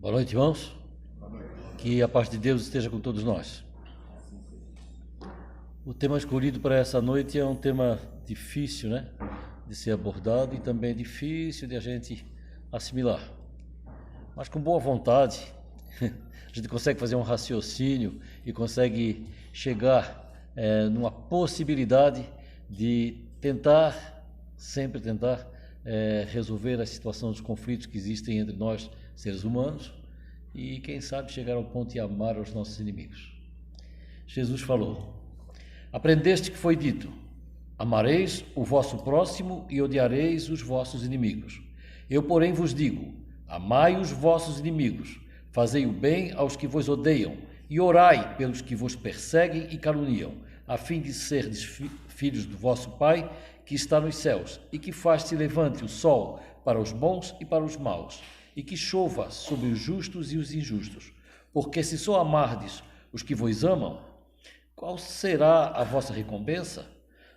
Boa noite, irmãos. Que a paz de Deus esteja com todos nós. O tema escolhido para essa noite é um tema difícil, de ser abordado e também difícil de a gente assimilar. Mas com boa vontade, a gente consegue fazer um raciocínio e consegue chegar numa possibilidade de sempre tentar resolver a situação dos conflitos que existem entre nós, seres humanos, e quem sabe chegar ao ponto de amar os nossos inimigos. Jesus falou: aprendeste que foi dito, amareis o vosso próximo e odiareis os vossos inimigos. Eu, porém, vos digo, amai os vossos inimigos, fazei o bem aos que vos odeiam e orai pelos que vos perseguem e caluniam, a fim de serdes filhos do vosso Pai que está nos céus, e que faz que levante o sol para os bons e para os maus, e que chova sobre os justos e os injustos. Porque se só amardes os que vos amam, qual será a vossa recompensa?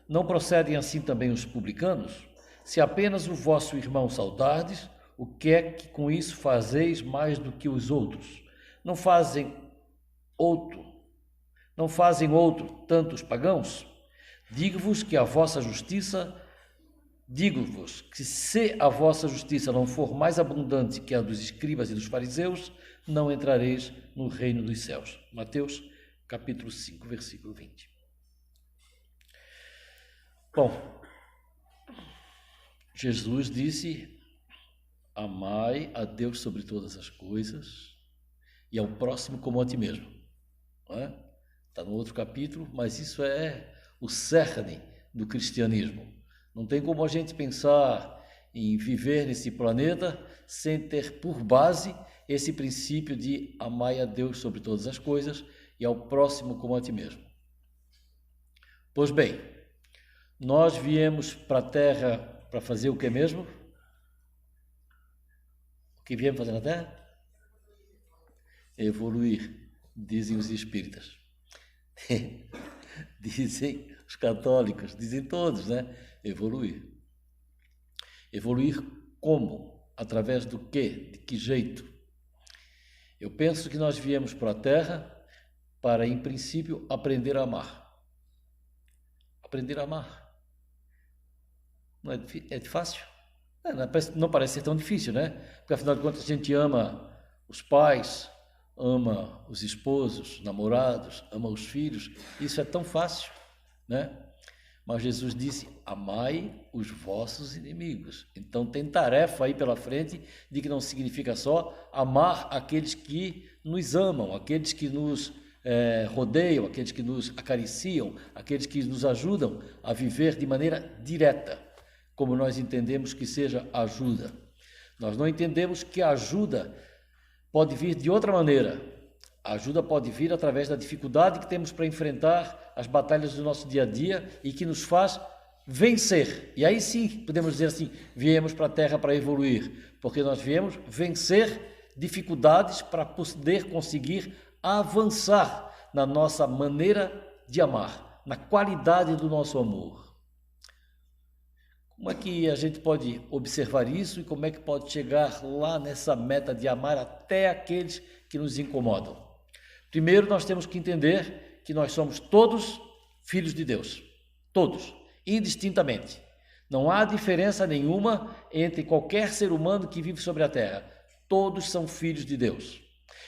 Não procedem assim também os publicanos? Se apenas o vosso irmão saudardes, o que é que com isso fazeis mais do que os outros? Não fazem outro tantos pagãos? Digo-vos que se a vossa justiça não for mais abundante que a dos escribas e dos fariseus, não entrareis no reino dos céus. Mateus, capítulo 5, versículo 20. Bom, Jesus disse: amai a Deus sobre todas as coisas e ao próximo como a ti mesmo. Está no outro capítulo, mas isso é o cerne do cristianismo. Não tem como a gente pensar em viver nesse planeta sem ter por base esse princípio de amai a Deus sobre todas as coisas e ao próximo como a ti mesmo. Pois bem, nós viemos para a Terra para fazer o que mesmo? O que viemos fazer na Terra? Evoluir, dizem os espíritas. Dizem os católicos, dizem todos, Evoluir. Evoluir como? Através do quê? De que jeito? Eu penso que nós viemos para a Terra para, em princípio, aprender a amar. Aprender a amar. Não é fácil? Não parece ser tão difícil, Porque, afinal de contas, a gente ama os pais, ama os esposos, namorados, ama os filhos. Isso é tão fácil, Mas Jesus disse: amai os vossos inimigos. Então tem tarefa aí pela frente de que não significa só amar aqueles que nos amam, aqueles que nos rodeiam, aqueles que nos acariciam, aqueles que nos ajudam a viver de maneira direta, como nós entendemos que seja ajuda. Nós não entendemos que a ajuda pode vir de outra maneira. A ajuda pode vir através da dificuldade que temos para enfrentar as batalhas do nosso dia a dia e que nos faz vencer. E aí sim, podemos dizer assim, viemos para a Terra para evoluir, porque nós viemos vencer dificuldades para poder conseguir avançar na nossa maneira de amar, na qualidade do nosso amor. Como é que a gente pode observar isso e como é que pode chegar lá nessa meta de amar até aqueles que nos incomodam? Primeiro, nós temos que entender que nós somos todos filhos de Deus. Todos, indistintamente. Não há diferença nenhuma entre qualquer ser humano que vive sobre a terra. Todos são filhos de Deus.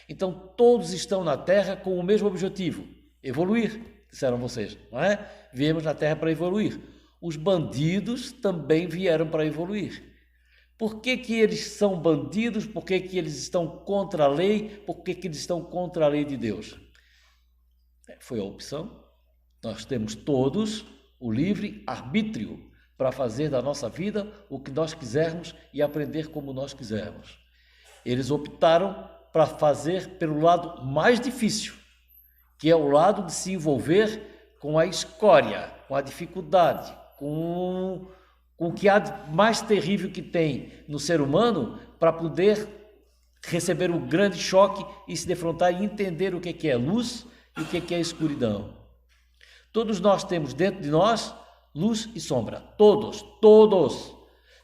Então, todos estão na terra com o mesmo objetivo: evoluir, disseram vocês, não é? Viemos na terra para evoluir. Os bandidos também vieram para evoluir. Por que eles são bandidos? Por que eles estão contra a lei? Por que eles estão contra a lei de Deus? Foi a opção. Nós temos todos o livre arbítrio para fazer da nossa vida o que nós quisermos e aprender como nós quisermos. Eles optaram para fazer pelo lado mais difícil, que é o lado de se envolver com a escória, com a dificuldade, com o que há de mais terrível que tem no ser humano, para poder receber um grande choque e se defrontar e entender o que é luz e o que é escuridão. Todos nós temos dentro de nós luz e sombra, todos.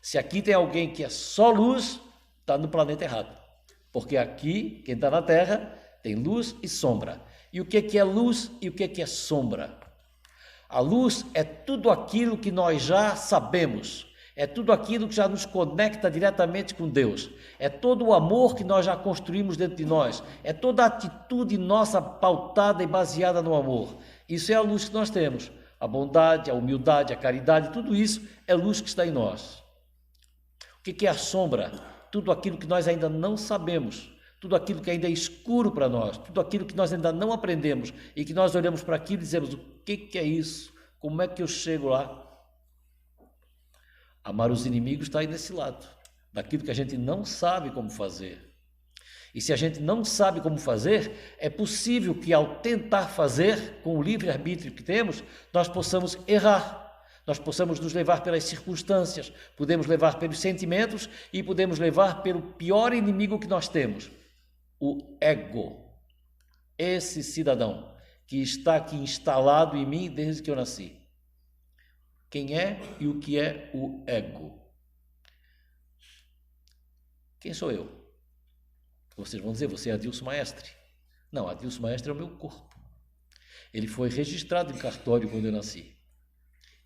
Se aqui tem alguém que é só luz, está no planeta errado, Porque aqui, quem está na Terra, tem luz e sombra. E o que é luz e o que é sombra? A luz é tudo aquilo que nós já sabemos, é tudo aquilo que já nos conecta diretamente com Deus, é todo o amor que nós já construímos dentro de nós, é toda a atitude nossa pautada e baseada no amor. Isso é a luz que nós temos, a bondade, a humildade, a caridade, tudo isso é luz que está em nós. O que é a sombra? Tudo aquilo que nós ainda não sabemos, tudo aquilo que ainda é escuro para nós, tudo aquilo que nós ainda não aprendemos e que nós olhamos para aquilo e dizemos, o que é isso? Como é que eu chego lá? Amar os inimigos está aí desse lado, daquilo que a gente não sabe como fazer. E se a gente não sabe como fazer, é possível que ao tentar fazer, com o livre-arbítrio que temos, nós possamos errar. Nós possamos nos levar pelas circunstâncias, podemos levar pelos sentimentos e podemos levar pelo pior inimigo que nós temos, o ego. Esse cidadão que está aqui instalado em mim desde que eu nasci. Quem é e o que é o ego? Quem sou eu? Vocês vão dizer, você é Adilson Maestre. Não, Adilson Maestre é o meu corpo. Ele foi registrado em cartório quando eu nasci.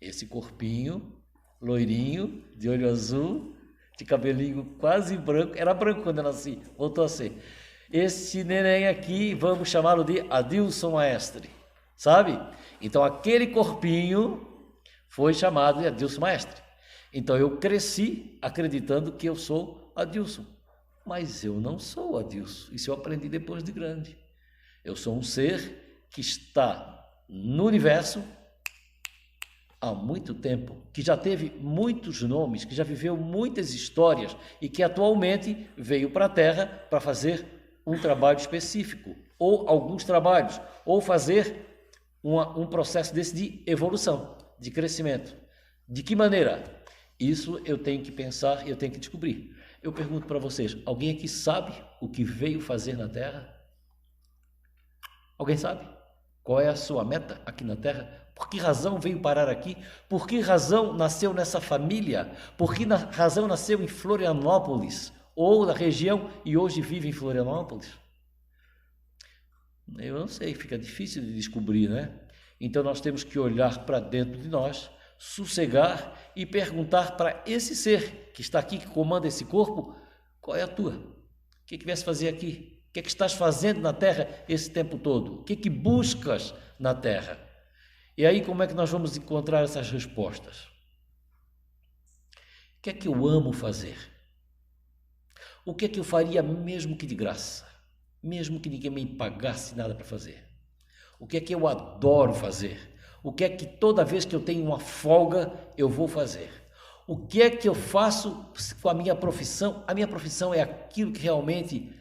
Esse corpinho, loirinho, de olho azul, de cabelinho quase branco, era branco quando eu nasci, voltou a ser. Esse neném aqui, vamos chamá-lo de Adilson Maestre, sabe? Então aquele corpinho foi chamado de Adilson Maestre. Então eu cresci acreditando que eu sou Adilson, mas eu não sou Adilson, isso eu aprendi depois de grande. Eu sou um ser que está no universo há muito tempo, que já teve muitos nomes, que já viveu muitas histórias e que atualmente veio para a Terra para fazer um trabalho específico, ou alguns trabalhos, ou fazer um processo desse de evolução, de crescimento. De que maneira? Isso eu tenho que pensar, eu tenho que descobrir. Eu pergunto para vocês, alguém aqui sabe o que veio fazer na Terra? Alguém sabe? Qual é a sua meta aqui na Terra? Por que razão veio parar aqui? Por que razão nasceu nessa família? Por que razão nasceu em Florianópolis? Ou na região e hoje vive em Florianópolis? Eu não sei, fica difícil de descobrir, né? Então nós temos que olhar para dentro de nós, sossegar e perguntar para esse ser que está aqui, que comanda esse corpo, qual é a tua? O que viesse fazer aqui? O que estás fazendo na Terra esse tempo todo? O que buscas na Terra? E aí como é que nós vamos encontrar essas respostas? O que eu amo fazer? O que eu faria mesmo que de graça? Mesmo que ninguém me pagasse nada para fazer? O que eu adoro fazer? O que toda vez que eu tenho uma folga eu vou fazer? O que eu faço com a minha profissão? A minha profissão é aquilo que realmente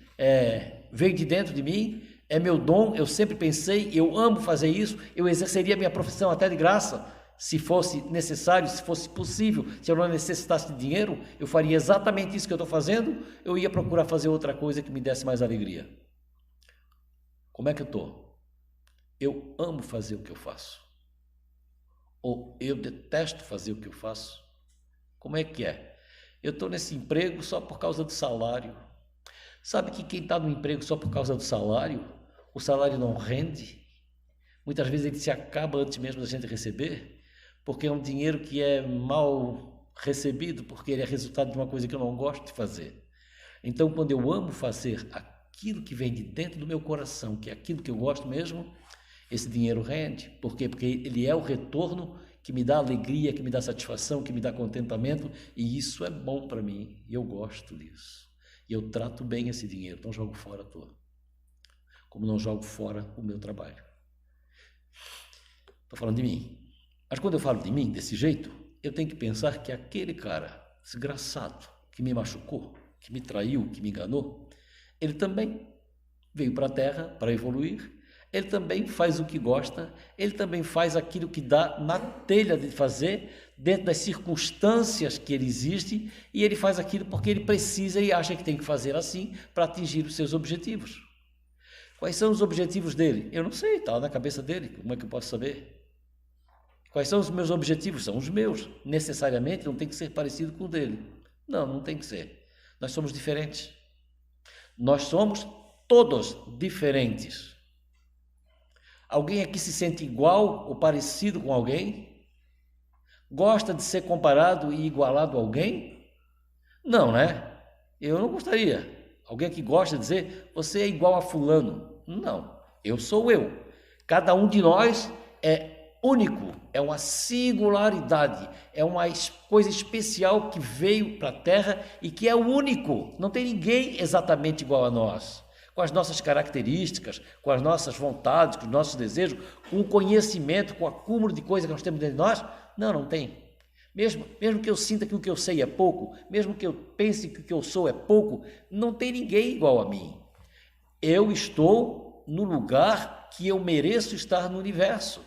veio de dentro de mim, é meu dom, eu sempre pensei, eu amo fazer isso, eu exerceria a minha profissão até de graça, se fosse necessário, se fosse possível, se eu não necessitasse de dinheiro, eu faria exatamente isso que eu estou fazendo, eu ia procurar fazer outra coisa que me desse mais alegria. Como é que eu estou? Eu amo fazer o que eu faço. Ou eu detesto fazer o que eu faço. Como é que é? Eu estou nesse emprego só por causa do salário. Sabe que quem está no emprego só por causa do salário, o salário não rende? Muitas vezes ele se acaba antes mesmo da gente receber, porque é um dinheiro que é mal recebido, porque ele é resultado de uma coisa que eu não gosto de fazer. Então, quando eu amo fazer aquilo que vem de dentro do meu coração, que é aquilo que eu gosto mesmo, esse dinheiro rende. Por quê? Porque ele é o retorno que me dá alegria, que me dá satisfação, que me dá contentamento, e isso é bom para mim, e eu gosto disso. E eu trato bem esse dinheiro, não jogo fora à toa. Como não jogo fora o meu trabalho. Estou falando de mim. Mas quando eu falo de mim desse jeito, eu tenho que pensar que aquele cara desgraçado que me machucou, que me traiu, que me enganou, ele também veio para a Terra para evoluir, ele também faz o que gosta, ele também faz aquilo que dá na telha de fazer, dentro das circunstâncias que ele existe, e ele faz aquilo porque ele precisa e acha que tem que fazer assim para atingir os seus objetivos. Quais são os objetivos dele? Eu não sei, está na cabeça dele, como é que eu posso saber? Quais são os meus objetivos? São os meus. Necessariamente não tem que ser parecido com o dele. Não tem que ser. Nós somos diferentes. Nós somos todos diferentes. Alguém aqui se sente igual ou parecido com alguém? Gosta de ser comparado e igualado a alguém? Não, né? Eu não gostaria. Alguém que gosta de dizer, você é igual a fulano. Não, eu sou eu. Cada um de nós é único, é uma singularidade, é uma coisa especial que veio para a Terra e que é único. Não tem ninguém exatamente igual a nós, com as nossas características, com as nossas vontades, com os nossos desejos, com o conhecimento, com o acúmulo de coisas que nós temos dentro de nós. Não, não tem. Mesmo que eu sinta que o que eu sei é pouco, mesmo que eu pense que o que eu sou é pouco, não tem ninguém igual a mim. Eu estou no lugar que eu mereço estar no universo.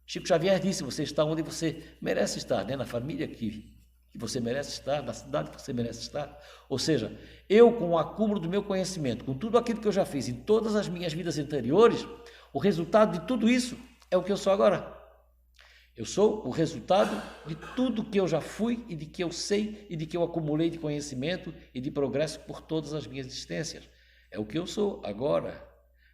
Chico Xavier disse, você está onde você merece estar, né? Na família que você merece estar, na cidade que você merece estar. Ou seja, eu com o acúmulo do meu conhecimento, com tudo aquilo que eu já fiz em todas as minhas vidas anteriores, o resultado de tudo isso é o que eu sou agora. Eu sou o resultado de tudo que eu já fui e de que eu sei e de que eu acumulei de conhecimento e de progresso por todas as minhas existências. É o que eu sou agora,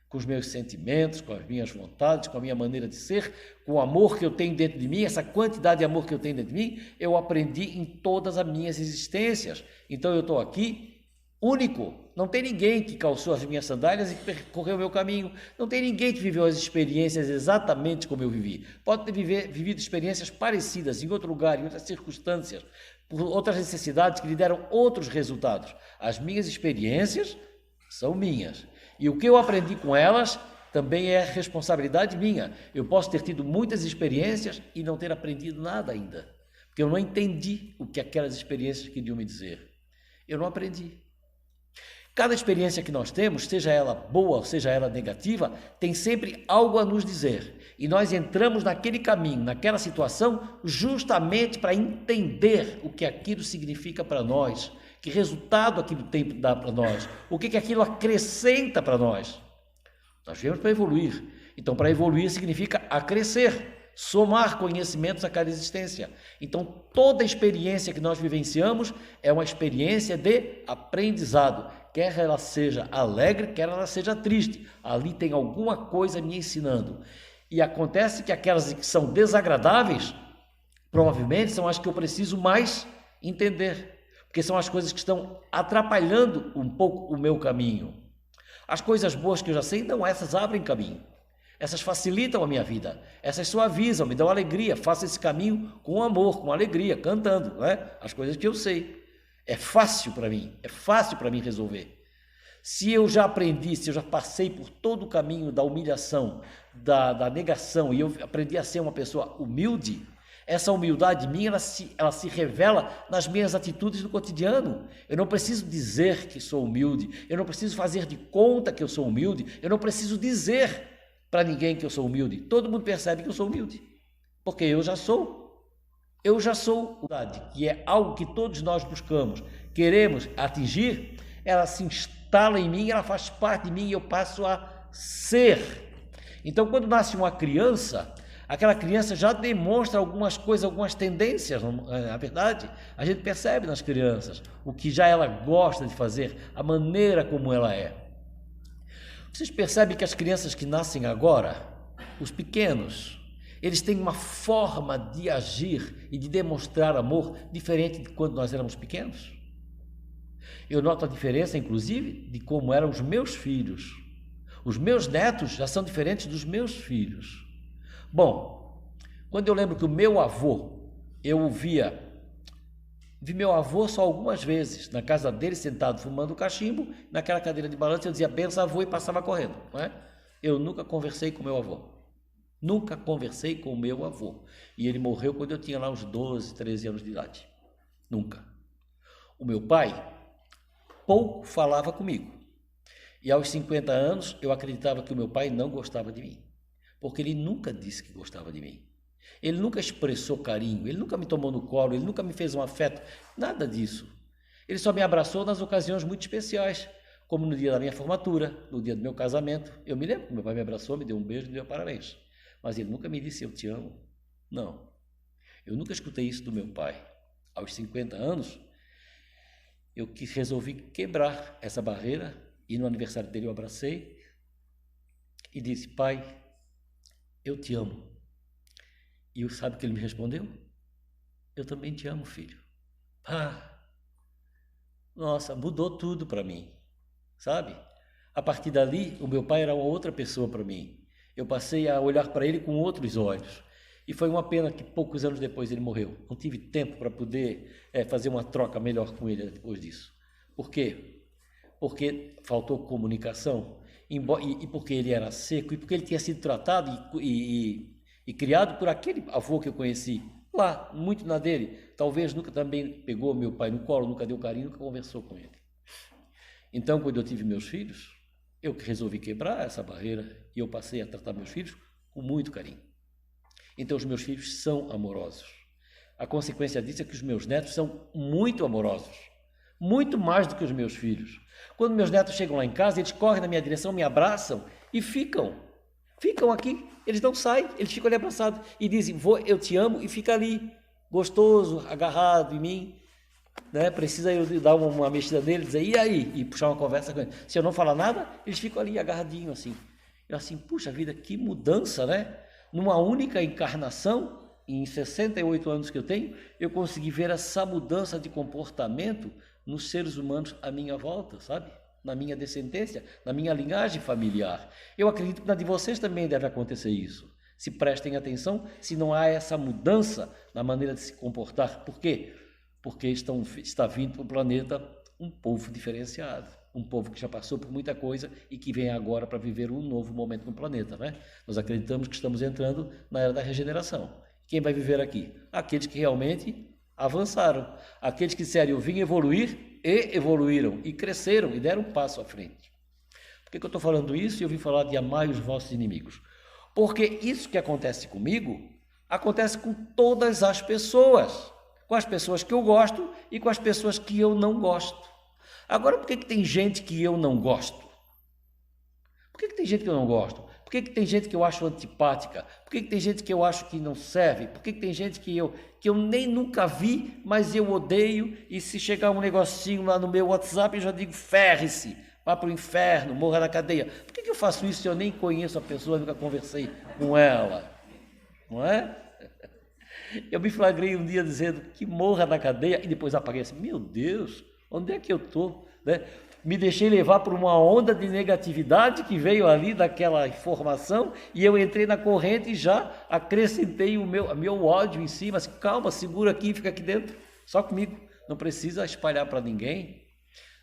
com os meus sentimentos, com as minhas vontades, com a minha maneira de ser, com o amor que eu tenho dentro de mim, essa quantidade de amor que eu tenho dentro de mim, eu aprendi em todas as minhas existências. Então eu estou aqui único. Não tem ninguém que calçou as minhas sandálias e percorreu o meu caminho. Não tem ninguém que viveu as experiências exatamente como eu vivi. Pode ter vivido experiências parecidas em outro lugar, em outras circunstâncias, por outras necessidades que lhe deram outros resultados. As minhas experiências são minhas. E o que eu aprendi com elas também é responsabilidade minha. Eu posso ter tido muitas experiências e não ter aprendido nada ainda, porque eu não entendi o que aquelas experiências queriam me dizer. Eu não aprendi. Cada experiência que nós temos, seja ela boa ou seja ela negativa, tem sempre algo a nos dizer. E nós entramos naquele caminho, naquela situação, justamente para entender o que aquilo significa para nós, que resultado aquilo tem que dar para nós, o que aquilo acrescenta para nós. Nós viemos para evoluir. Então, para evoluir significa acrescer, somar conhecimentos a cada existência. Então, toda experiência que nós vivenciamos é uma experiência de aprendizado. Quer ela seja alegre, quer ela seja triste. Ali tem alguma coisa me ensinando. E acontece que aquelas que são desagradáveis, provavelmente são as que eu preciso mais entender. Porque são as coisas que estão atrapalhando um pouco o meu caminho. As coisas boas que eu já sei, não, essas abrem caminho. Essas facilitam a minha vida, essas suavizam, me dão alegria, faço esse caminho com amor, com alegria, cantando, não é? As coisas que eu sei. É fácil para mim resolver. Se eu já aprendi, se eu já passei por todo o caminho da humilhação, da negação, e eu aprendi a ser uma pessoa humilde, essa humildade minha, ela se revela nas minhas atitudes no cotidiano. Eu não preciso dizer que sou humilde, eu não preciso fazer de conta que eu sou humilde, eu não preciso dizer para ninguém que eu sou humilde. Todo mundo percebe que eu sou humilde, porque eu já sou humildade, que é algo que todos nós buscamos, queremos atingir. Ela se instala em mim, ela faz parte de mim e eu passo a ser. Então, quando nasce uma criança, aquela criança já demonstra algumas coisas, algumas tendências, na verdade, a gente percebe nas crianças o que já ela gosta de fazer, a maneira como ela é. Vocês percebem que as crianças que nascem agora, os pequenos, eles têm uma forma de agir e de demonstrar amor diferente de quando nós éramos pequenos? Eu noto a diferença, inclusive, de como eram os meus filhos. Os meus netos já são diferentes dos meus filhos. Bom, quando eu lembro que o meu avô, eu vi meu avô só algumas vezes, na casa dele, sentado fumando cachimbo, naquela cadeira de balanço, eu dizia, benção avô, e passava correndo, não é? Eu nunca conversei com meu avô. Nunca conversei com o meu avô. E ele morreu quando eu tinha lá uns 12, 13 anos de idade. Nunca. O meu pai pouco falava comigo. E aos 50 anos eu acreditava que o meu pai não gostava de mim. Porque ele nunca disse que gostava de mim. Ele nunca expressou carinho, ele nunca me tomou no colo, ele nunca me fez um afeto, nada disso. Ele só me abraçou nas ocasiões muito especiais, como no dia da minha formatura, no dia do meu casamento. Eu me lembro que meu pai me abraçou, me deu um beijo e me deu parabéns. Mas ele nunca me disse eu te amo. Não. Eu nunca escutei isso do meu pai. Aos 50 anos, eu resolvi quebrar essa barreira e no aniversário dele eu abracei e disse: pai, eu te amo. E sabe o que ele me respondeu? Eu também te amo, filho. Nossa, mudou tudo para mim, sabe? A partir dali, o meu pai era uma outra pessoa para mim. Eu passei a olhar para ele com outros olhos. E foi uma pena que poucos anos depois ele morreu. Não tive tempo para poder fazer uma troca melhor com ele depois disso. Por quê? Porque faltou comunicação, e porque ele era seco, e porque ele tinha sido tratado e criado por aquele avô que eu conheci, lá, muito na dele. Talvez nunca também pegou meu pai no colo, nunca deu carinho, nunca conversou com ele. Então, quando eu tive meus filhos, eu resolvi quebrar essa barreira e eu passei a tratar meus filhos com muito carinho. Então, os meus filhos são amorosos. A consequência disso é que os meus netos são muito amorosos, muito mais do que os meus filhos. Quando meus netos chegam lá em casa, eles correm na minha direção, me abraçam e ficam aqui. Eles não saem, eles ficam ali abraçados e dizem: vô, eu te amo, e fica ali, gostoso, agarrado em mim. Né? Precisa eu dar uma mexida neles, dizer: e aí? E puxar uma conversa com eles. Se eu não falar nada, eles ficam ali agarradinhos assim. Eu assim, puxa vida, que mudança, né? Numa única encarnação, em 68 anos que eu tenho, eu consegui ver essa mudança de comportamento nos seres humanos à minha volta, sabe? Na minha descendência, na minha linhagem familiar. Eu acredito que na de vocês também deve acontecer isso. Se prestem atenção, se não há essa mudança na maneira de se comportar. Por quê? Porque está vindo para o planeta um povo diferenciado, um povo que já passou por muita coisa e que vem agora para viver um novo momento no planeta, né? Nós acreditamos que estamos entrando na era da regeneração. Quem vai viver aqui? Aqueles que realmente avançaram, aqueles que disseram: eu vim evoluir, e evoluíram, e cresceram, e deram um passo à frente. Por que eu estou falando isso? E eu vim falar de amar os vossos inimigos. Porque isso que acontece comigo, acontece com todas as pessoas, com as pessoas que eu gosto e com as pessoas que eu não gosto. Agora, por que tem gente que eu não gosto? Por que tem gente que eu não gosto? Por que tem gente que eu acho antipática? Por que tem gente que eu acho que não serve? Por que tem gente que eu nem nunca vi, mas eu odeio, e se chegar um negocinho lá no meu WhatsApp, eu já digo: ferre-se, vá para o inferno, morra na cadeia. Por que eu faço isso se eu nem conheço a pessoa, nunca conversei com ela? Não é? Eu me flagrei um dia dizendo que morra na cadeia e depois apaguei assim: meu Deus, onde é que eu estou? Né? Me deixei levar por uma onda de negatividade que veio ali daquela informação e eu entrei na corrente e já acrescentei o meu ódio em cima. Assim, calma, segura aqui, fica aqui dentro, só comigo, não precisa espalhar para ninguém.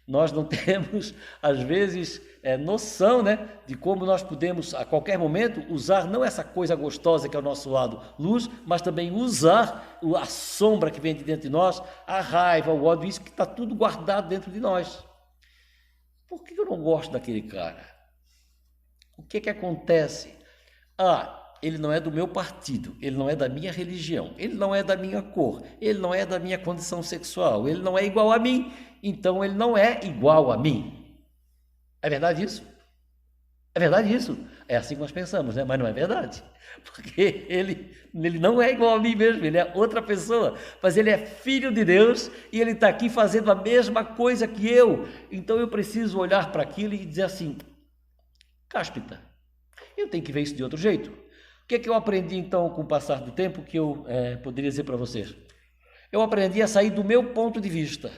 Nós não temos, às vezes, noção, né, de como nós podemos, a qualquer momento, usar não essa coisa gostosa que é ao nosso lado, luz, mas também usar a sombra que vem de dentro de nós, a raiva, o ódio, isso que está tudo guardado dentro de nós. Por que eu não gosto daquele cara? O que acontece? Ele não é do meu partido, ele não é da minha religião, ele não é da minha cor, ele não é da minha condição sexual, ele não é igual a mim, então ele não é igual a mim. É verdade isso? É verdade isso? É assim que nós pensamos, né? Mas não é verdade. Porque ele não é igual a mim mesmo, ele é outra pessoa, mas ele é filho de Deus e ele está aqui fazendo a mesma coisa que eu. Então eu preciso olhar para aquilo e dizer assim: cáspita, eu tenho que ver isso de outro jeito. O que é que eu aprendi então com o passar do tempo que eu poderia dizer para vocês? Eu aprendi a sair do meu ponto de vista.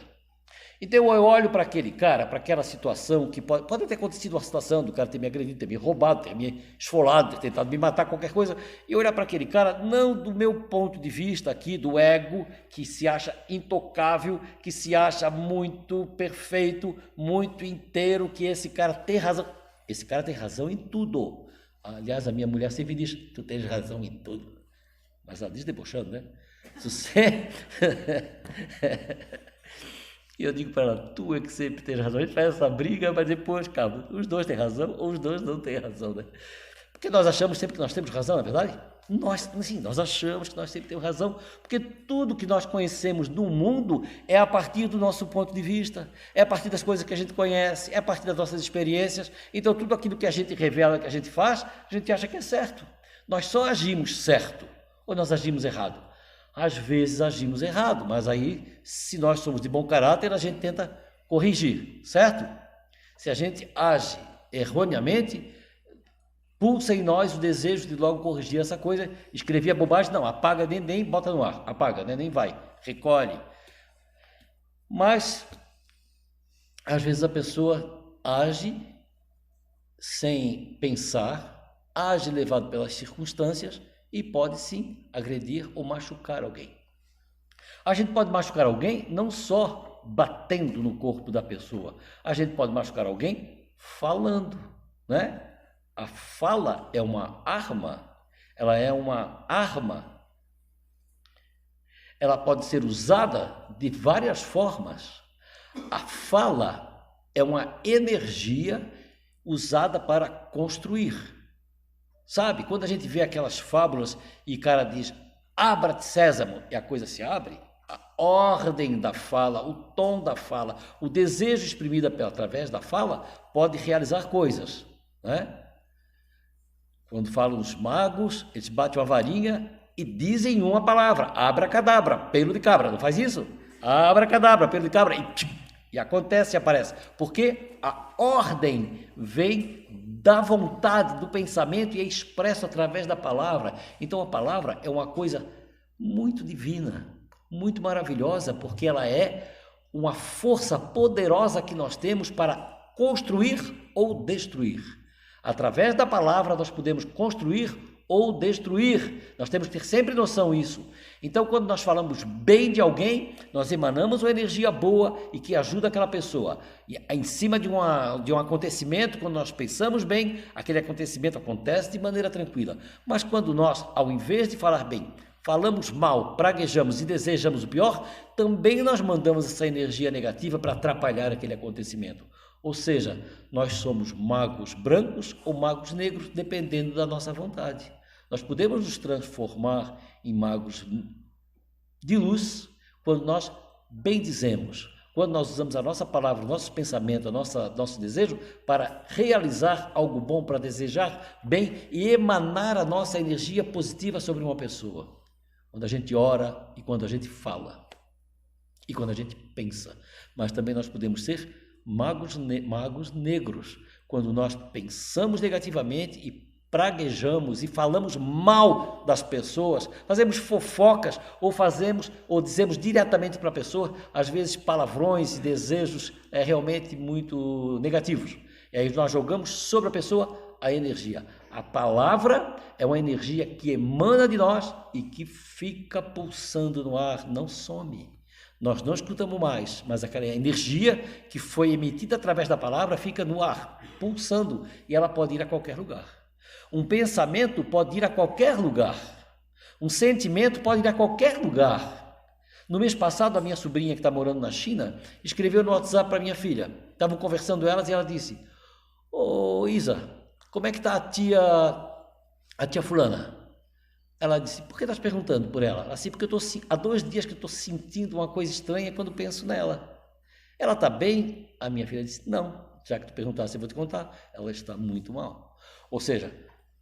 Então eu olho para aquele cara, para aquela situação que pode ter acontecido uma situação do cara ter me agredido, ter me roubado, ter me esfolado, ter tentado me matar, qualquer coisa, e olhar para aquele cara não do meu ponto de vista aqui, do ego, que se acha intocável, que se acha muito perfeito, muito inteiro, que esse cara tem razão. Esse cara tem razão em tudo. Aliás, a minha mulher sempre diz: tu tens razão em tudo. Mas ela diz debochando, né? Se você... E eu digo para ela: tu é que sempre tens razão. A gente faz essa briga, mas depois, calma, os dois têm razão ou os dois não têm razão, né? Porque nós achamos sempre que nós temos razão, não é verdade? Nós achamos que nós sempre temos razão, porque tudo que nós conhecemos do mundo é a partir do nosso ponto de vista, é a partir das coisas que a gente conhece, é a partir das nossas experiências. Então tudo aquilo que a gente revela, que a gente faz, a gente acha que é certo. Nós só agimos certo ou nós agimos errado. às vezes agimos errado, mas aí, se nós somos de bom caráter, a gente tenta corrigir, certo? Se a gente age erroneamente, pulsa em nós o desejo de logo corrigir essa coisa, escrevi a bobagem, não, apaga, nem bota no ar, apaga, nem vai, recolhe. Mas, às vezes a pessoa age sem pensar, age levado pelas circunstâncias e pode sim agredir ou machucar alguém. A gente pode machucar alguém não só batendo no corpo da pessoa, a gente pode machucar alguém falando, né? A fala é uma arma, ela é uma arma. Ela pode ser usada de várias formas. A fala é uma energia usada para construir. Sabe, quando a gente vê aquelas fábulas e o cara diz, abra-te sésamo, e a coisa se abre, a ordem da fala, o tom da fala, o desejo exprimido através da fala pode realizar coisas, né? Quando falam os magos, eles batem uma varinha e dizem uma palavra, abracadabra, pelo de cabra, não faz isso? Abracadabra, pelo de cabra, e acontece e aparece, porque a ordem vem da vontade, do pensamento e é expresso através da palavra. Então a palavra é uma coisa muito divina, muito maravilhosa, porque ela é uma força poderosa que nós temos para construir ou destruir. Através da palavra nós podemos construir ou destruir. Nós temos que ter sempre noção disso. Então, quando nós falamos bem de alguém, nós emanamos uma energia boa e que ajuda aquela pessoa. E em cima de um acontecimento, quando nós pensamos bem, aquele acontecimento acontece de maneira tranquila. Mas quando nós, ao invés de falar bem, falamos mal, praguejamos e desejamos o pior, também nós mandamos essa energia negativa para atrapalhar aquele acontecimento. Ou seja, nós somos magos brancos ou magos negros, dependendo da nossa vontade. Nós podemos nos transformar em magos de luz quando nós bendizemos, quando nós usamos a nossa palavra, o nosso pensamento, nosso desejo para realizar algo bom, para desejar bem e emanar a nossa energia positiva sobre uma pessoa. Quando a gente ora e quando a gente fala e quando a gente pensa. Mas também nós podemos ser magos negros, quando nós pensamos negativamente e praguejamos e falamos mal das pessoas, fazemos fofocas ou dizemos diretamente para a pessoa, às vezes palavrões e desejos realmente muito negativos. E aí nós jogamos sobre a pessoa a energia. A palavra é uma energia que emana de nós e que fica pulsando no ar, não some. Nós não escutamos mais, mas aquela energia que foi emitida através da palavra fica no ar, pulsando, e ela pode ir a qualquer lugar. Um pensamento pode ir a qualquer lugar. Um sentimento pode ir a qualquer lugar. No mês passado, a minha sobrinha, que está morando na China, escreveu no WhatsApp para minha filha. Estavam conversando elas e ela disse, ô Isa, como é que está a tia fulana? Ela disse, por que estás perguntando por ela? Ela disse, porque há 2 dias que eu estou sentindo uma coisa estranha quando penso nela. Ela está bem? A minha filha disse, não, já que tu perguntaste, eu vou te contar. Ela está muito mal. Ou seja,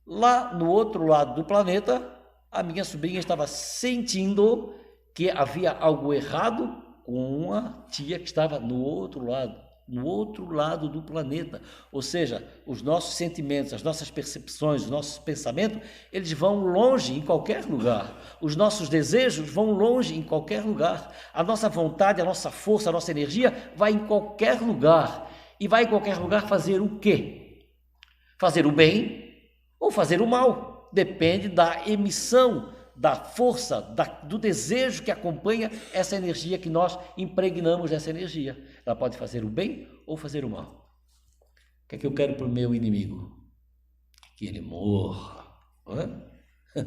lá no outro lado do planeta, a minha sobrinha estava sentindo que havia algo errado com uma tia que estava no outro lado do planeta. Ou seja, os nossos sentimentos, as nossas percepções, os nossos pensamentos, eles vão longe em qualquer lugar. Os nossos desejos vão longe em qualquer lugar. A nossa vontade, a nossa força, a nossa energia vai em qualquer lugar. E vai em qualquer lugar fazer o quê? Fazer o bem ou fazer o mal. Depende da emissão, da força, do desejo que acompanha essa energia que nós impregnamos dessa energia. Ela pode fazer o bem ou fazer o mal. O que é que eu quero para o meu inimigo? Que ele morra, não é?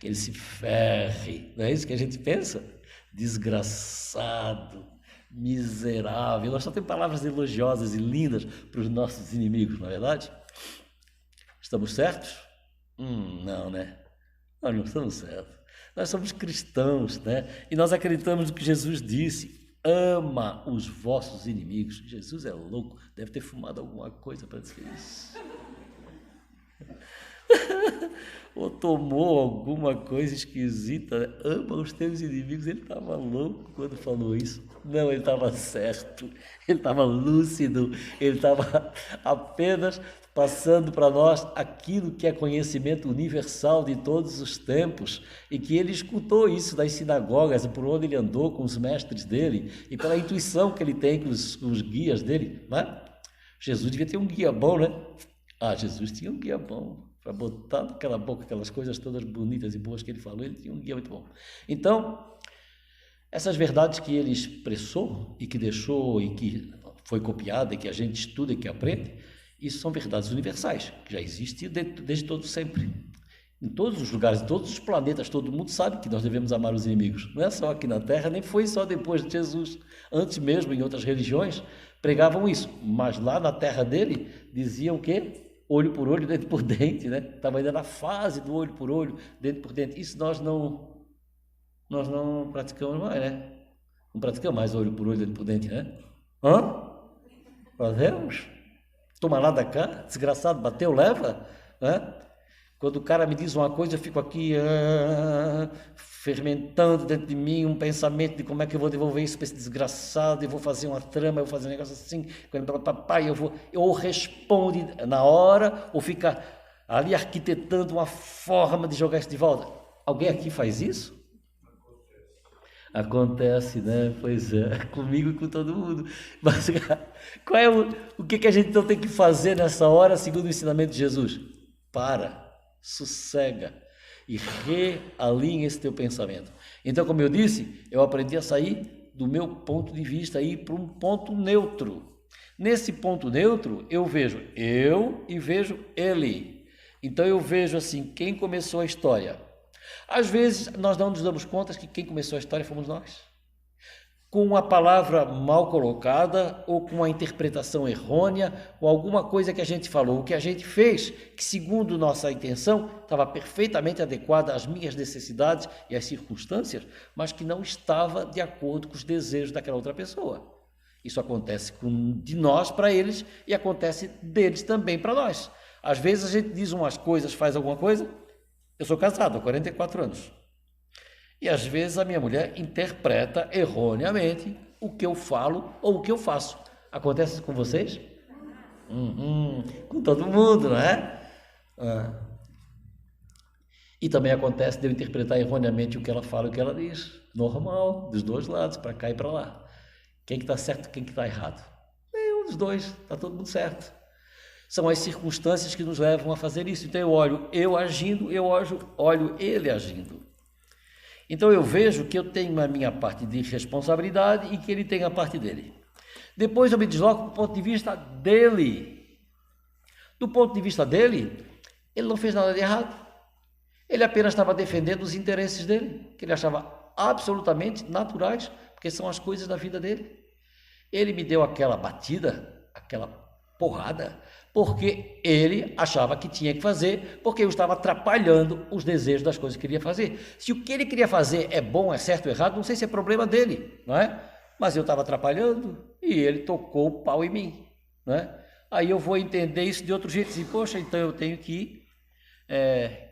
Que ele se ferre. Não é isso que a gente pensa? Desgraçado, miserável. Nós só temos palavras elogiosas e lindas para os nossos inimigos, não é verdade? Estamos certos? Não, né? Nós não estamos certos. Nós somos cristãos, né? E nós acreditamos no que Jesus disse. Ama os vossos inimigos. Jesus é louco, deve ter fumado alguma coisa para dizer isso. ou tomou alguma coisa esquisita, né? Ama os teus inimigos. Ele estava louco quando falou isso. Não, ele estava certo, ele estava lúcido, ele estava apenas passando para nós aquilo que é conhecimento universal de todos os tempos, e que ele escutou isso das sinagogas, por onde ele andou com os mestres dele, e pela intuição que ele tem com os guias dele, né? Jesus devia ter um guia bom, né? Jesus tinha um guia bom, para botar naquela boca aquelas coisas todas bonitas e boas que ele falou, ele tinha um guia muito bom. Então, essas verdades que ele expressou e que deixou e que foi copiada e que a gente estuda e que aprende, isso são verdades universais, que já existem desde todo sempre. Em todos os lugares, em todos os planetas, todo mundo sabe que nós devemos amar os inimigos. Não é só aqui na Terra, nem foi só depois de Jesus. Antes mesmo, em outras religiões, pregavam isso. Mas lá na terra dele, diziam que olho por olho, dente por dente, né? Estava ainda na fase do olho por olho, dente por dente. Isso nós não praticamos mais, né? Não praticamos mais olho por olho, dente por dente, né? Fazemos? Toma lá da cá, desgraçado, bateu, leva, né? Quando o cara me diz uma coisa, eu fico aqui fermentando dentro de mim um pensamento de como é que eu vou devolver isso para esse desgraçado, eu vou fazer uma trama, eu vou fazer um negócio assim, papai, eu respondo na hora, ou fica ali arquitetando uma forma de jogar isso de volta. Alguém aqui faz isso? Acontece, né? Pois é, comigo e com todo mundo. Mas qual é o que a gente então tem que fazer nessa hora, segundo o ensinamento de Jesus? Sossega e realinha esse teu pensamento. Então, como eu disse, eu aprendi a sair do meu ponto de vista e ir para um ponto neutro. Nesse ponto neutro, eu vejo eu e vejo ele. Então, eu vejo assim, quem começou a história. Às vezes, nós não nos damos conta que quem começou a história fomos nós. Com uma palavra mal colocada, ou com uma interpretação errônea, ou alguma coisa que a gente falou, o que a gente fez, que segundo nossa intenção, estava perfeitamente adequada às minhas necessidades e às circunstâncias, mas que não estava de acordo com os desejos daquela outra pessoa. Isso acontece de nós para eles e acontece deles também para nós. Às vezes a gente diz umas coisas, faz alguma coisa. Eu sou casado há 44 anos. E às vezes a minha mulher interpreta erroneamente o que eu falo ou o que eu faço. Acontece isso com vocês? Com todo mundo, não é? E também acontece de eu interpretar erroneamente o que ela fala e o que ela diz. Normal, dos dois lados, para cá e para lá. Quem que está certo e quem que está errado? Nenhum dos dois, está todo mundo certo. São as circunstâncias que nos levam a fazer isso. Então eu olho eu agindo, olho ele agindo. Então eu vejo que eu tenho a minha parte de responsabilidade e que ele tem a parte dele. Depois eu me desloco do ponto de vista dele. Do ponto de vista dele, ele não fez nada de errado. Ele apenas estava defendendo os interesses dele, que ele achava absolutamente naturais, porque são as coisas da vida dele. Ele me deu aquela batida, aquela porrada, porque ele achava que tinha que fazer, porque eu estava atrapalhando os desejos das coisas que queria fazer. Se o que ele queria fazer é bom, é certo ou errado, não sei se é problema dele, não é? Mas eu estava atrapalhando e ele tocou o pau em mim, não é? Aí eu vou entender isso de outro jeito, assim, poxa, então eu tenho que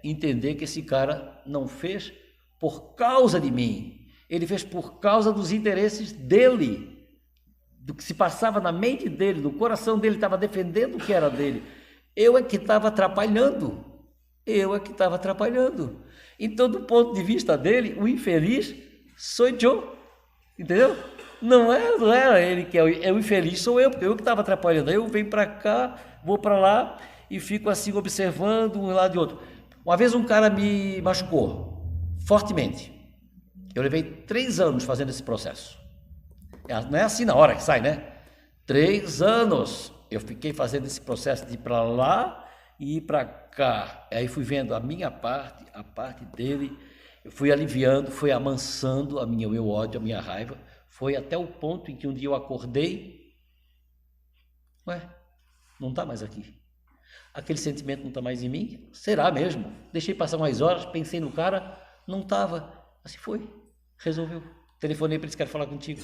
entender que esse cara não fez por causa de mim, ele fez por causa dos interesses dele, do que se passava na mente dele, no coração dele, estava defendendo o que era dele. Eu é que estava atrapalhando. Então, do ponto de vista dele, o infeliz sou eu. Entendeu? Não era ele que é o infeliz, sou eu, porque eu que estava atrapalhando. Aí eu venho para cá, vou para lá e fico assim observando um lado e outro. Uma vez um cara me machucou fortemente. Eu levei 3 anos fazendo esse processo. Não é assim na hora que sai, né? 3 anos eu fiquei fazendo esse processo de ir para lá e ir para cá. Aí fui vendo a minha parte, a parte dele, eu fui aliviando, fui amansando o meu ódio, a minha raiva. Foi até o ponto em que um dia eu acordei, não está mais aqui. Aquele sentimento não está mais em mim? Será mesmo? Deixei passar umas horas, pensei no cara, não estava. Assim foi, resolveu. Telefonei para ele, quero falar contigo.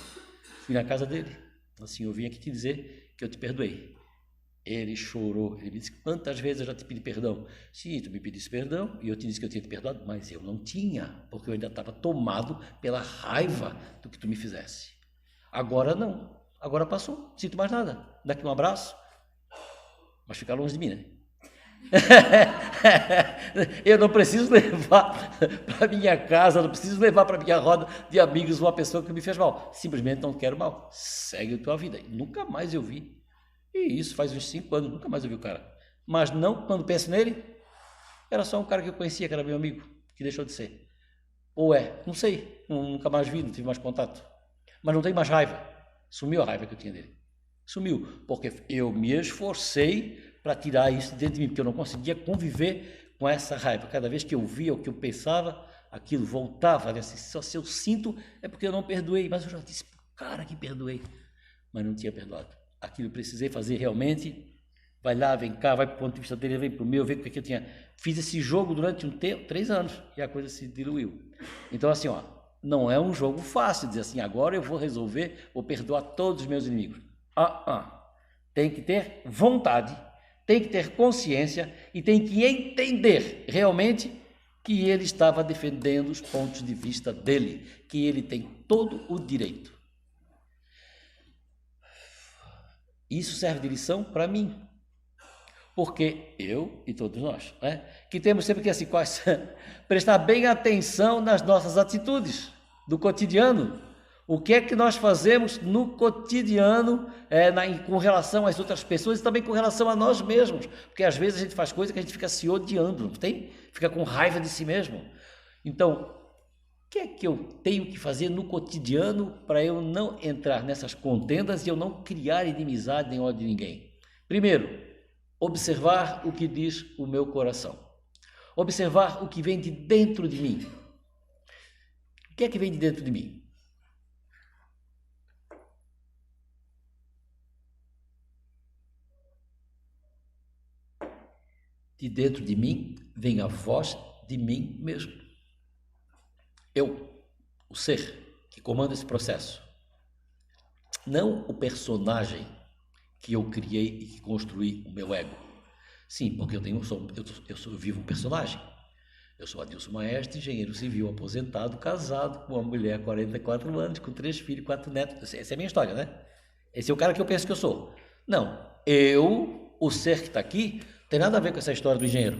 Fui na casa dele, assim, eu vim aqui te dizer que eu te perdoei. Ele chorou, ele me disse, quantas vezes eu já te pedi perdão? Sim, tu me pedisse perdão, e eu te disse que eu tinha te perdoado, mas eu não tinha, porque eu ainda estava tomado pela raiva do que tu me fizesse. Agora não, agora passou, não sinto mais nada. Daqui um abraço, mas fica longe de mim, né? Eu não preciso levar para minha casa, não preciso levar para minha roda de amigos uma pessoa que me fez mal. Simplesmente não quero mal. Segue a tua vida. E nunca mais eu vi. E isso faz uns 5 anos, nunca mais eu vi o cara. Mas não, quando penso nele, era só um cara que eu conhecia, que era meu amigo, que deixou de ser. Ou não sei, nunca mais vi, não tive mais contato. Mas não tenho mais raiva. Sumiu a raiva que eu tinha dele. Sumiu, porque eu me esforcei para tirar isso dentro de mim, porque eu não conseguia conviver com essa raiva. Cada vez que eu via o que eu pensava, aquilo voltava. Assim, só se eu sinto é porque eu não perdoei, mas eu já disse, cara, que perdoei. Mas não tinha perdoado. Aquilo eu precisei fazer realmente. Vai lá, vem cá, vai para o ponto de vista dele, vem para o meu, vê o que eu tinha. Fiz esse jogo durante 3 anos e a coisa se diluiu. Então, assim, não é um jogo fácil dizer assim, agora eu vou resolver, vou perdoar todos os meus inimigos. Tem que ter vontade, tem que ter consciência e tem que entender realmente que ele estava defendendo os pontos de vista dele, que ele tem todo o direito. Isso serve de lição para mim, porque eu e todos nós, que temos sempre que assim, prestar bem atenção nas nossas atitudes do cotidiano. O que é que nós fazemos no cotidiano com relação às outras pessoas e também com relação a nós mesmos, porque às vezes a gente faz coisa que a gente fica se odiando, não tem? Fica com raiva de si mesmo. Então, o que é que eu tenho que fazer no cotidiano para eu não entrar nessas contendas e eu não criar inimizade nem ódio de ninguém? Primeiro, observar o que diz o meu coração. Observar o que vem de dentro de mim. O que é que vem de dentro de mim? De dentro de mim vem a voz de mim mesmo. Eu, o ser que comanda esse processo. Não o personagem que eu criei e que construí o meu ego. Sim, porque eu vivo um personagem. Eu sou Adilson Maestre, engenheiro civil aposentado, casado com uma mulher de 44 anos, com 3 filhos e 4 netos. Essa é a minha história, né? Esse é o cara que eu penso que eu sou. Não, o ser que está aqui, tem nada a ver com essa história do engenheiro.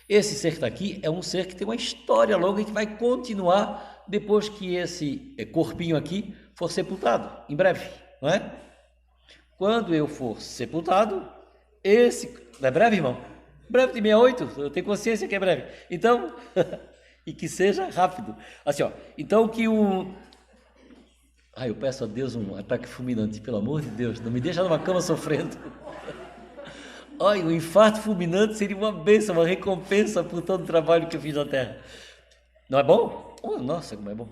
Esse ser que está aqui é um ser que tem uma história longa e que vai continuar depois que esse corpinho aqui for sepultado, em breve, não é? Quando eu for sepultado, não é breve, irmão? Breve de 68, eu tenho consciência que é breve. Então, e que seja rápido. Assim, então que eu peço a Deus um ataque fulminante, pelo amor de Deus, não me deixa numa cama sofrendo. Olha, o infarto fulminante seria uma bênção, uma recompensa por todo o trabalho que eu fiz na Terra. Não é bom? Nossa, como é bom.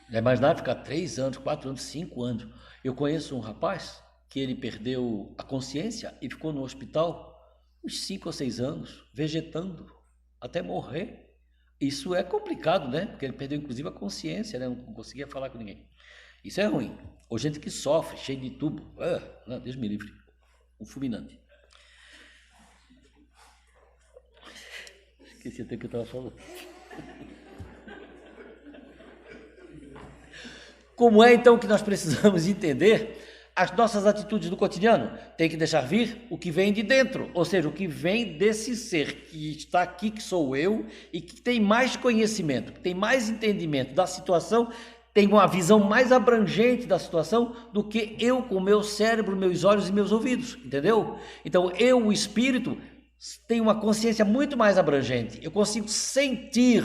Já imaginava ficar 3 anos, 4 anos, 5 anos. Eu conheço um rapaz que ele perdeu a consciência e ficou no hospital uns 5 ou 6 anos, vegetando, até morrer. Isso é complicado, né? Porque ele perdeu inclusive a consciência, né? Não conseguia falar com ninguém. Isso é ruim. Ou gente que sofre, cheio de tubo. Não, Deus me livre. Um fulminante. Esqueci até o que eu estava falando. Como é então que nós precisamos entender as nossas atitudes do cotidiano? Tem que deixar vir o que vem de dentro, ou seja, o que vem desse ser que está aqui, que sou eu, e que tem mais conhecimento, que tem mais entendimento da situação, tem uma visão mais abrangente da situação do que eu com o meu cérebro, meus olhos e meus ouvidos, entendeu? Então eu, o espírito, tenho uma consciência muito mais abrangente, eu consigo sentir.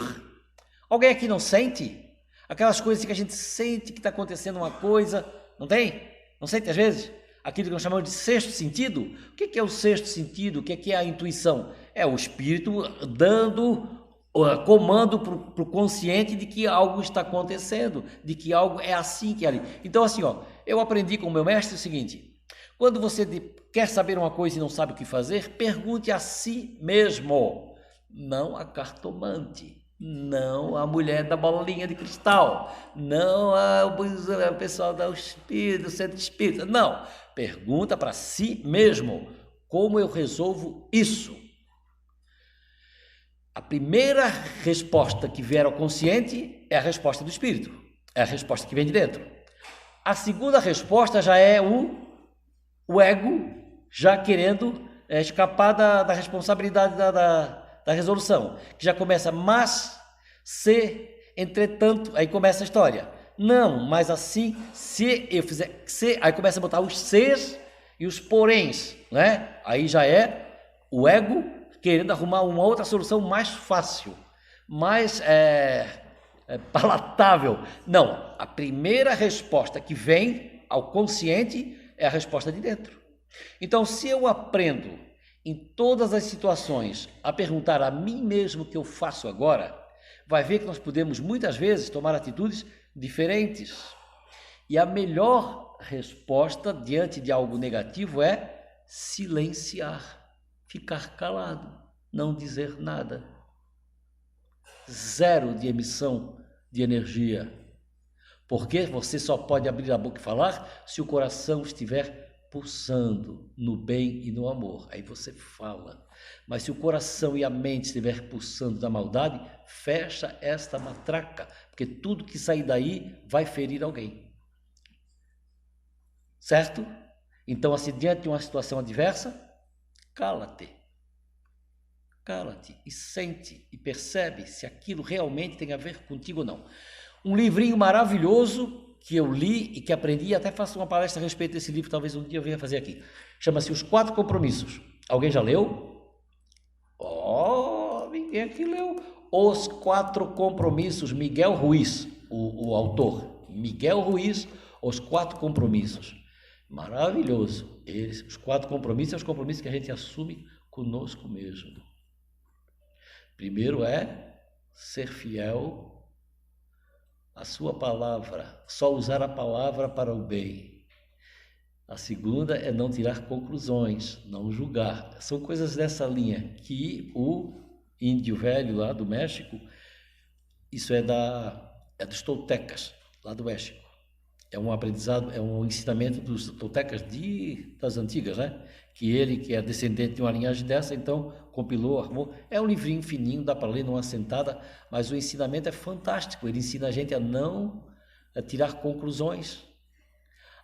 Alguém aqui não sente? Aquelas coisas que a gente sente que está acontecendo uma coisa, não tem? Não sente às vezes? Aquilo que nós chamamos de sexto sentido. O que é o sexto sentido? O que é a intuição? É o espírito dando comando para o consciente de que algo está acontecendo, de que algo é assim que é ali. Então assim, eu aprendi com o meu mestre o seguinte: quando você quer saber uma coisa e não sabe o que fazer, pergunte a si mesmo, não a cartomante. não a mulher da bolinha de cristal, não o pessoal do espírito, do centro espírita, não. Pergunta para si mesmo, como eu resolvo isso? A primeira resposta que vier ao consciente é a resposta do espírito, é a resposta que vem de dentro. A segunda resposta já é o ego já querendo escapar da responsabilidade da resolução, que já começa, mas, se, entretanto, aí começa a história. Não, mas assim, se eu fizer, se, aí começa a botar os ses e os poréns, né? Aí já é o ego querendo arrumar uma outra solução mais fácil, mais palatável. Não, a primeira resposta que vem ao consciente é a resposta de dentro. Então, se eu aprendo em todas as situações a perguntar a mim mesmo o que eu faço agora, vai ver que nós podemos muitas vezes tomar atitudes diferentes. E a melhor resposta diante de algo negativo é silenciar, ficar calado, não dizer nada. Zero de emissão de energia. Porque você só pode abrir a boca e falar se o coração estiver pulsando no bem e no amor. Aí você fala. Mas se o coração e a mente estiver pulsando da maldade, fecha esta matraca, porque tudo que sair daí vai ferir alguém. Certo? Então, assim, diante de uma situação adversa, cala-te. Cala-te e sente e percebe se aquilo realmente tem a ver contigo ou não. Um livrinho maravilhoso que eu li e que aprendi, até faço uma palestra a respeito desse livro, talvez um dia eu venha fazer aqui. Chama-se Os 4 Compromissos. Alguém já leu? Ninguém aqui leu. Os 4 Compromissos, Miguel Ruiz, o autor. Miguel Ruiz, Os 4 Compromissos. Maravilhoso. Os 4 compromissos são os compromissos que a gente assume conosco mesmo. Primeiro é ser fiel à sua palavra, só usar a palavra para o bem. A segunda é não tirar conclusões, não julgar. São coisas dessa linha que o índio velho lá do México, isso é dos toltecas, lá do México. É um aprendizado, é um ensinamento dos toltecas das antigas, né? Que ele, que é descendente de uma linhagem dessa, então compilou, armou. É um livrinho fininho, dá para ler numa sentada, mas o ensinamento é fantástico. Ele ensina a gente a não tirar conclusões,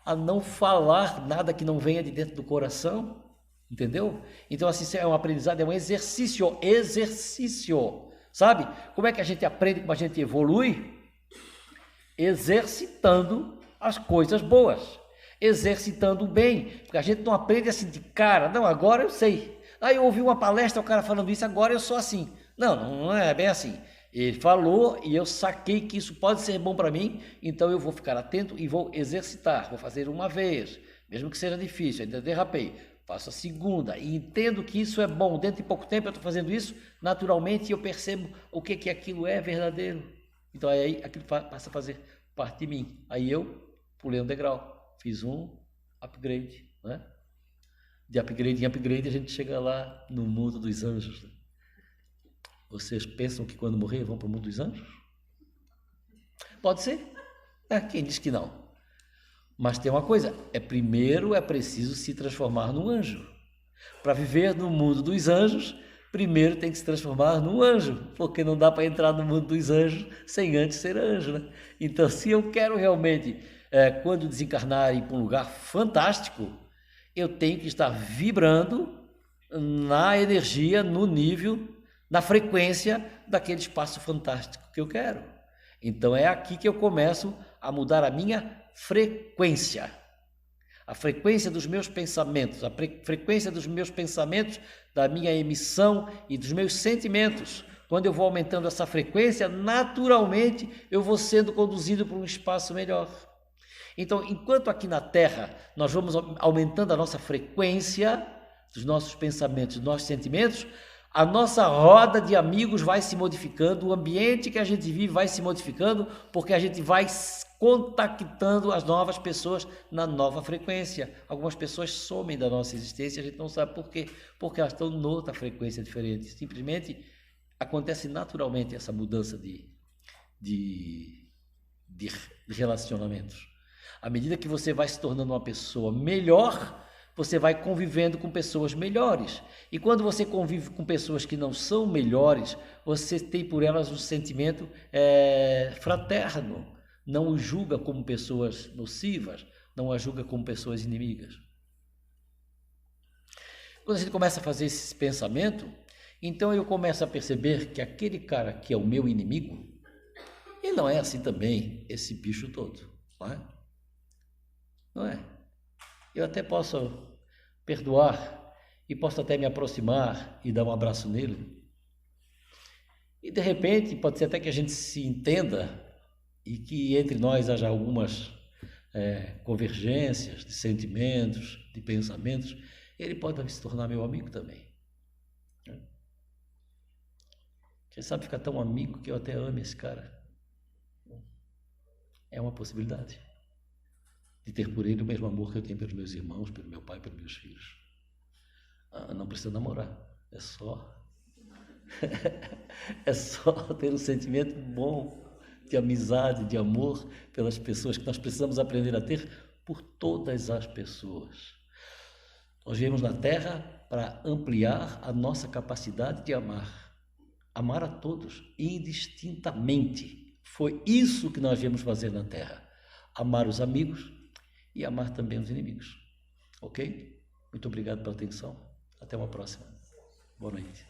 a não falar nada que não venha de dentro do coração, entendeu? Então, assim, é um aprendizado, é um exercício, sabe? Como é que a gente aprende, como a gente evolui? Exercitando as coisas boas, exercitando o bem, porque a gente não aprende assim de cara, não, agora eu sei, aí eu ouvi uma palestra, o cara falando isso, agora eu sou assim, não é bem assim, ele falou e eu saquei que isso pode ser bom para mim, então eu vou ficar atento e vou exercitar, vou fazer uma vez, mesmo que seja difícil, ainda derrapei, faço a segunda e entendo que isso é bom, dentro de pouco tempo eu estou fazendo isso, naturalmente eu percebo o que aquilo é verdadeiro, então aí aquilo passa a fazer parte de mim, aí eu pulei um degrau, fiz um upgrade, né? De upgrade em upgrade a gente chega lá no mundo dos anjos. Né? Vocês pensam que quando morrer vão para o mundo dos anjos? Pode ser? Quem diz que não? Mas tem uma coisa, primeiro é preciso se transformar num anjo. Para viver no mundo dos anjos, primeiro tem que se transformar num anjo, porque não dá para entrar no mundo dos anjos sem antes ser anjo, né? Então, se eu quero realmente, quando desencarnar ir para um lugar fantástico, eu tenho que estar vibrando na energia, no nível, na frequência daquele espaço fantástico que eu quero. Então, é aqui que eu começo a mudar a minha frequência. A frequência dos meus pensamentos, a frequência dos meus pensamentos, da minha emissão e dos meus sentimentos. Quando eu vou aumentando essa frequência, naturalmente eu vou sendo conduzido para um espaço melhor. Então, enquanto aqui na Terra nós vamos aumentando a nossa frequência dos nossos pensamentos, dos nossos sentimentos, a nossa roda de amigos vai se modificando, o ambiente que a gente vive vai se modificando, porque a gente vai contactando as novas pessoas na nova frequência. Algumas pessoas somem da nossa existência, a gente não sabe por quê, porque elas estão noutra frequência diferente. Simplesmente acontece naturalmente essa mudança de, de relacionamentos. À medida que você vai se tornando uma pessoa melhor, você vai convivendo com pessoas melhores. E quando você convive com pessoas que não são melhores, você tem por elas um sentimento fraterno. Não os julga como pessoas nocivas, não as julga como pessoas inimigas. Quando a gente começa a fazer esse pensamento, então eu começo a perceber que aquele cara que é o meu inimigo, ele não é assim também, esse bicho todo, não é? Não é? Eu até posso perdoar e posso até me aproximar e dar um abraço nele. E de repente, pode ser até que a gente se entenda e que entre nós haja algumas convergências de sentimentos, de pensamentos. Ele pode se tornar meu amigo também. Quem sabe ficar tão amigo que eu até ame esse cara. É uma possibilidade de ter por ele o mesmo amor que eu tenho pelos meus irmãos, pelo meu pai, pelos meus filhos. Não precisa namorar, é só é só ter um sentimento bom de amizade, de amor pelas pessoas, que nós precisamos aprender a ter por todas as pessoas. Nós viemos na Terra para ampliar a nossa capacidade de amar a todos, indistintamente. Foi isso que nós viemos fazer na Terra, amar os amigos e amar também os inimigos. Ok? Muito obrigado pela atenção. Até uma próxima. Boa noite.